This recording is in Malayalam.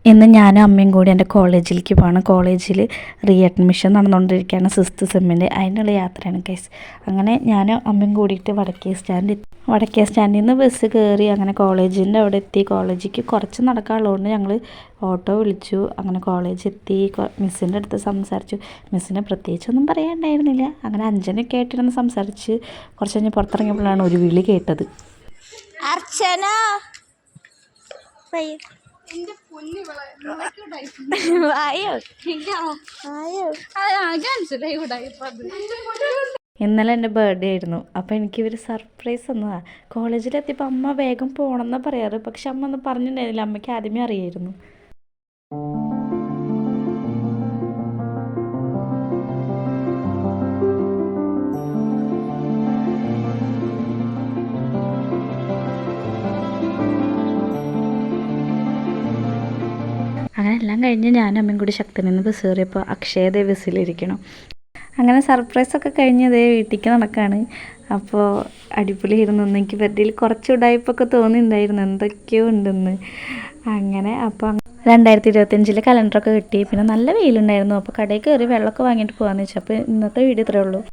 ഇന്ന് ഞാനും അമ്മയും കൂടി എൻ്റെ കോളേജിലേക്ക് പോകണം. കോളേജിൽ റീ അഡ്മിഷൻ നടന്നുകൊണ്ടിരിക്കുകയാണ് 6th സെമ്മിൻ്റെ. അതിനുള്ള യാത്രയാണ് ഗൈസ്. അങ്ങനെ ഞാനും അമ്മയും കൂടിയിട്ട് വടക്കേ സ്റ്റാൻഡിൽ നിന്ന് ബസ് കയറി അങ്ങനെ കോളേജിൻ്റെ അവിടെ എത്തി. കോളേജിലേക്ക് കുറച്ച് നടക്കാനുള്ളതുകൊണ്ട് ഞങ്ങൾ ഓട്ടോ വിളിച്ചു. അങ്ങനെ കോളേജ് എത്തി. മിസ്സിൻ്റെ അടുത്ത് സംസാരിച്ചു. മിസ്സിനെ പ്രത്യേകിച്ചൊന്നും പറയാനുണ്ടായിരുന്നില്ല. അങ്ങനെ 5 ആയിട്ടിരുന്ന് സംസാരിച്ച് കുറച്ച് കഴിഞ്ഞ് പുറത്തിറങ്ങിയപ്പോഴാണ് ഒരു വിളി കേട്ടത്. അർച്ചന ഇന്നലെ എൻ്റെ ബർത്ത്ഡേ ആയിരുന്നു. അപ്പോൾ എനിക്ക് ഇവർ സർപ്രൈസ് തന്നതാണ്. കോളേജിലെത്തിയപ്പോൾ അമ്മ വേഗം പോകണമെന്നാണ് പറയാറ്. പക്ഷെ അമ്മ ഒന്നും പറഞ്ഞിട്ടുണ്ടായിരുന്നില്ല. അമ്മയ്ക്ക് ആദ്യമേ അറിയായിരുന്നു. അങ്ങനെ എല്ലാം കഴിഞ്ഞ് ഞാനും അമ്മയും കൂടി ശക്തിയിൽ നിന്ന് ബസ് കയറിയപ്പോൾ അക്ഷയതേ ബസ്സിലിരിക്കണം. അങ്ങനെ സർപ്രൈസൊക്കെ കഴിഞ്ഞ് അതേ വീട്ടിലേക്ക് നടക്കുകയാണ്. അപ്പോൾ അടിപൊളിയായിരുന്നു. എനിക്ക് ബർത്ത്ഡേയിൽ കുറച്ച് ഉടായ്പൊക്കെ തോന്നിയിട്ടുണ്ടായിരുന്നു, എന്തൊക്കെയോ ഉണ്ടെന്ന്. അങ്ങനെ അപ്പോൾ 2025 കലണ്ടറൊക്കെ കിട്ടി. പിന്നെ നല്ല വെയിലുണ്ടായിരുന്നു. അപ്പോൾ കടയിൽ കയറി വെള്ളമൊക്കെ വാങ്ങിയിട്ട് പോകാമെന്ന് വെച്ചു. അപ്പോൾ ഇന്നത്തെ വീഡിയോ ഇത്രയേ ഉള്ളൂ.